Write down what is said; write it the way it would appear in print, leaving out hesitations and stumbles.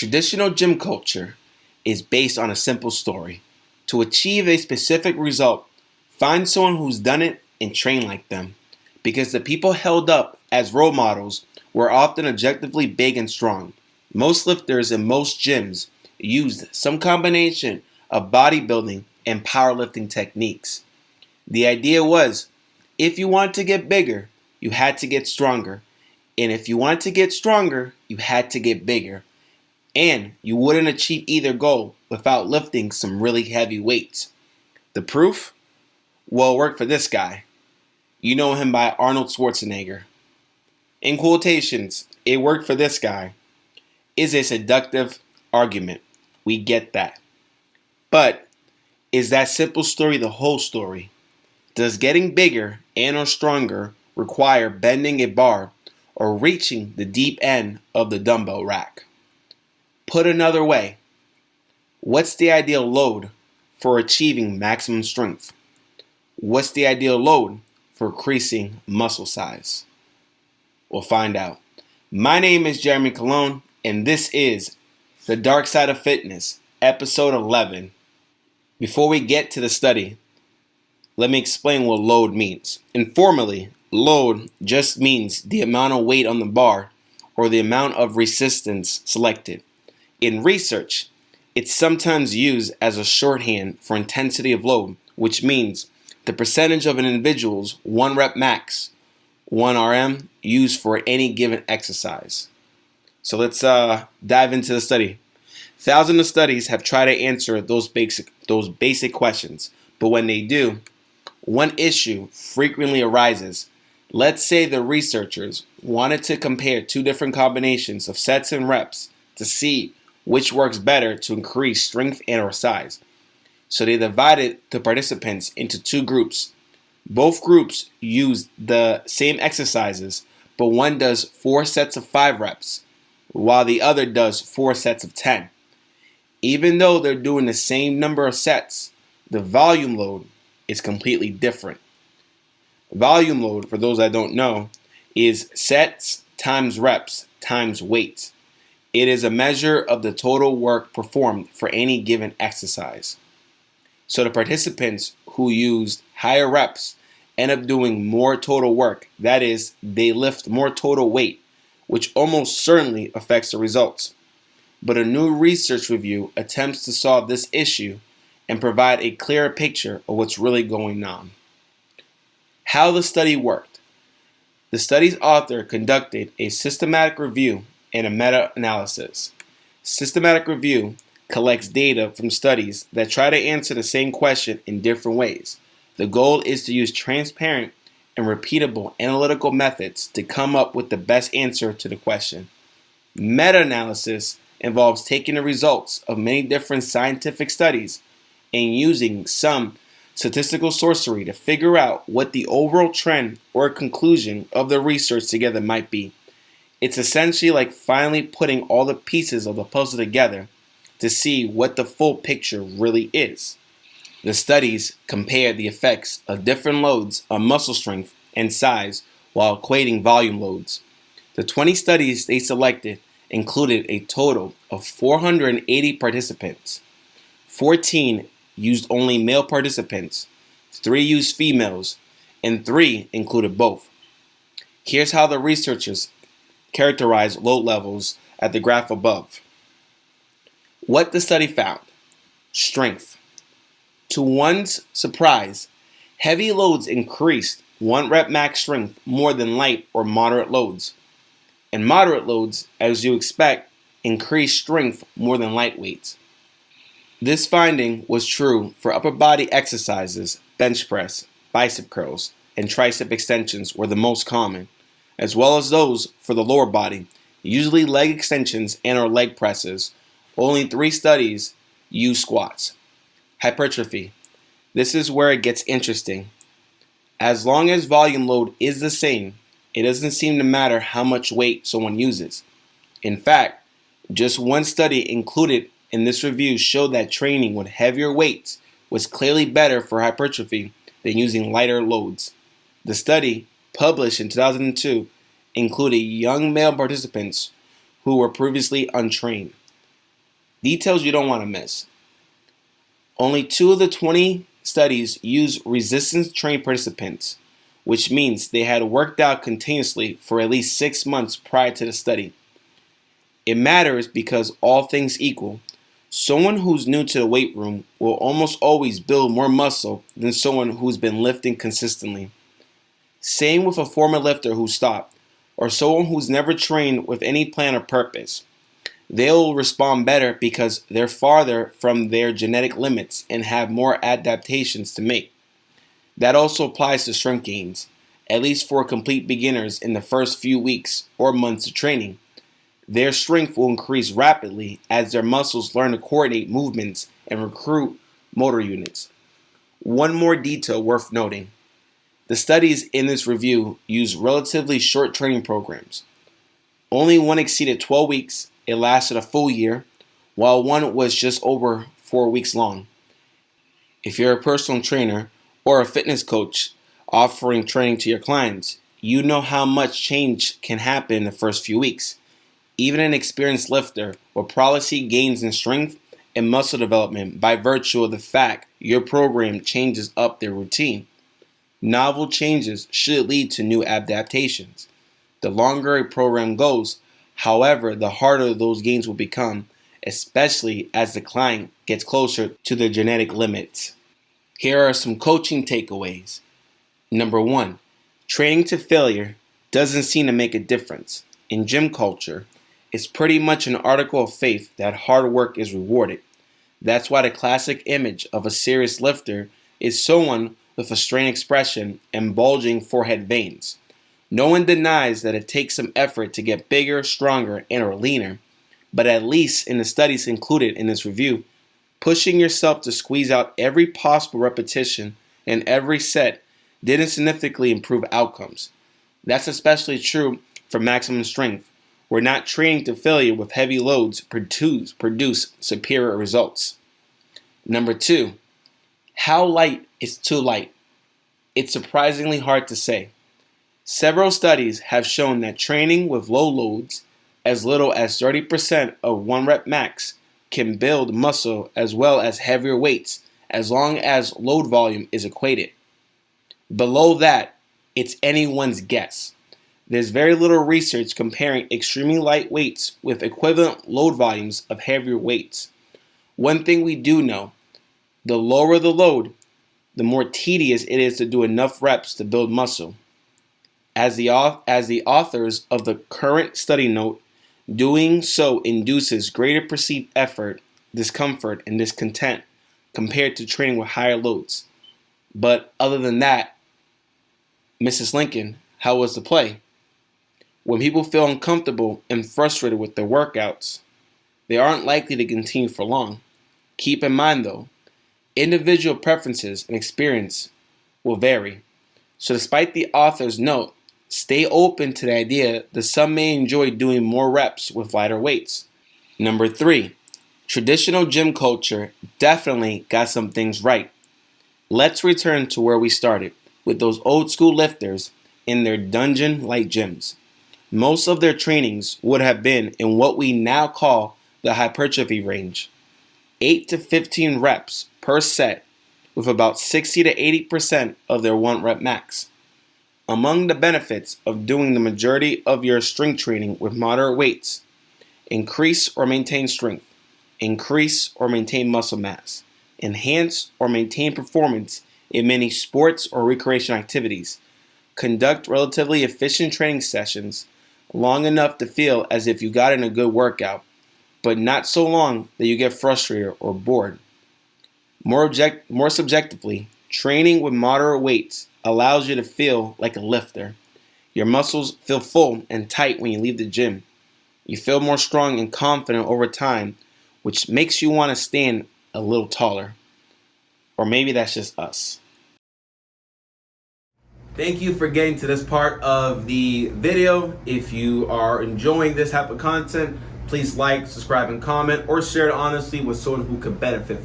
Traditional gym culture is based on a simple story. To achieve a specific result, find someone who's done it and train like them. Because the people held up as role models were often objectively big and strong. Most lifters in most gyms used some combination of bodybuilding and powerlifting techniques. The idea was, if you wanted to get bigger, you had to get stronger. And if you wanted to get stronger, you had to get bigger. And you wouldn't achieve either goal without lifting some really heavy weights. The proof? Well, it worked for this guy. You know him by Arnold Schwarzenegger. In quotations, it worked for this guy is a seductive argument. We get that. But is that simple story the whole story? Does getting bigger and or stronger require bending a bar or reaching the deep end of the dumbbell rack? Put another way, what's the ideal load for achieving maximum strength? What's the ideal load for increasing muscle size? We'll find out. My name is Jeremy Colon, and this is The Dark Side of Fitness, episode 11. Before we get to the study, let me explain what load means. Informally, load just means the amount of weight on the bar or the amount of resistance selected. In research, it's sometimes used as a shorthand for intensity of load, which means the percentage of an individual's 1 rep max, 1 RM, used for any given exercise. So let's dive into the study. Thousands of studies have tried to answer those basic questions, but when they do, one issue frequently arises. Let's say the researchers wanted to compare two different combinations of sets and reps to see which works better to increase strength and or size. So they divided the participants into two groups. Both groups used the same exercises, but one does 4 sets of 5 reps, while the other does 4 sets of 10. Even though they're doing the same number of sets, the volume load is completely different. Volume load, for those that don't know, is sets times reps times weight. It is a measure of the total work performed for any given exercise. So the participants who used higher reps end up doing more total work. That is, they lift more total weight, which almost certainly affects the results. But a new research review attempts to solve this issue and provide a clearer picture of what's really going on. How the study worked. The study's author conducted a systematic review and a meta-analysis. Systematic review collects data from studies that try to answer the same question in different ways. The goal is to use transparent and repeatable analytical methods to come up with the best answer to the question. Meta-analysis involves taking the results of many different scientific studies and using some statistical sorcery to figure out what the overall trend or conclusion of the research together might be. It's essentially like finally putting all the pieces of the puzzle together to see what the full picture really is. The studies compared the effects of different loads on muscle strength and size while equating volume loads. The 20 studies they selected included a total of 480 participants. 14 used only male participants, 3 used females, and 3 included both. Here's how the researchers characterized load levels at the graph above. What the study found. Strength. To one's surprise, heavy loads increased 1 rep max strength more than light or moderate loads. And moderate loads, as you expect, increased strength more than light weights. This finding was true for upper body exercises. Bench press, bicep curls, and tricep extensions were the most common, as well as those for the lower body, usually leg extensions and or leg presses. Only 3 studies use squats. Hypertrophy. This is where it gets interesting. As long as volume load is the same, it doesn't seem to matter how much weight someone uses. In fact, just one study included in this review showed that training with heavier weights was clearly better for hypertrophy than using lighter loads. The study, published in 2002, included young male participants who were previously untrained. Details you don't want to miss. Only 2 of the 20 studies used resistance-trained participants, which means they had worked out continuously for at least 6 months prior to the study. It matters because, all things equal, someone who's new to the weight room will almost always build more muscle than someone who's been lifting consistently. Same with a former lifter who stopped, or someone who's never trained with any plan or purpose. They'll respond better because they're farther from their genetic limits and have more adaptations to make. That also applies to strength gains, at least for complete beginners in the first few weeks or months of training. Their strength will increase rapidly as their muscles learn to coordinate movements and recruit motor units. One more detail worth noting. The studies in this review use relatively short training programs. Only one exceeded 12 weeks. It lasted a full year, while one was just over 4 weeks long. If you're a personal trainer or a fitness coach offering training to your clients, you know how much change can happen in the first few weeks. Even an experienced lifter will probably see gains in strength and muscle development by virtue of the fact your program changes up their routine. Novel changes should lead to new adaptations. The longer a program goes, however, the harder those gains will become, especially as the client gets closer to their genetic limits. Here are some coaching takeaways. Number 1, training to failure doesn't seem to make a difference. In gym culture, it's pretty much an article of faith that hard work is rewarded. That's why the classic image of a serious lifter is someone with a strained expression and bulging forehead veins. No one denies that it takes some effort to get bigger, stronger, and or leaner, but at least in the studies included in this review, pushing yourself to squeeze out every possible repetition and every set didn't significantly improve outcomes. That's especially true for maximum strength. We're not training to failure with heavy loads produce superior results. Number 2, how light is too light? It's surprisingly hard to say. Several studies have shown that training with low loads, as little as 30% of 1 rep max, can build muscle as well as heavier weights as long as load volume is equated. Below that, it's anyone's guess. There's very little research comparing extremely light weights with equivalent load volumes of heavier weights. One thing we do know, the lower the load, the more tedious it is to do enough reps to build muscle. As the authors of the current study note, doing so induces greater perceived effort, discomfort, and discontent compared to training with higher loads. But other than that, Mrs. Lincoln, how was the play? When people feel uncomfortable and frustrated with their workouts, they aren't likely to continue for long. Keep in mind though, individual preferences and experience will vary. So despite the author's note, stay open to the idea that some may enjoy doing more reps with lighter weights. Number 3, traditional gym culture definitely got some things right. Let's return to where we started, with those old school lifters in their dungeon-like gyms. Most of their trainings would have been in what we now call the hypertrophy range, 8 to 15 reps per set with about 60 to 80% of their 1 rep max. Among the benefits of doing the majority of your strength training with moderate weights, increase or maintain strength, increase or maintain muscle mass, enhance or maintain performance in many sports or recreation activities, conduct relatively efficient training sessions long enough to feel as if you got in a good workout, but not so long that you get frustrated or bored. More subjectively, training with moderate weights allows you to feel like a lifter. Your muscles feel full and tight when you leave the gym. You feel more strong and confident over time, which makes you want to stand a little taller. Or maybe that's just us. Thank you for getting to this part of the video. If you are enjoying this type of content, please like, subscribe, and comment, or share it honestly with someone who could benefit.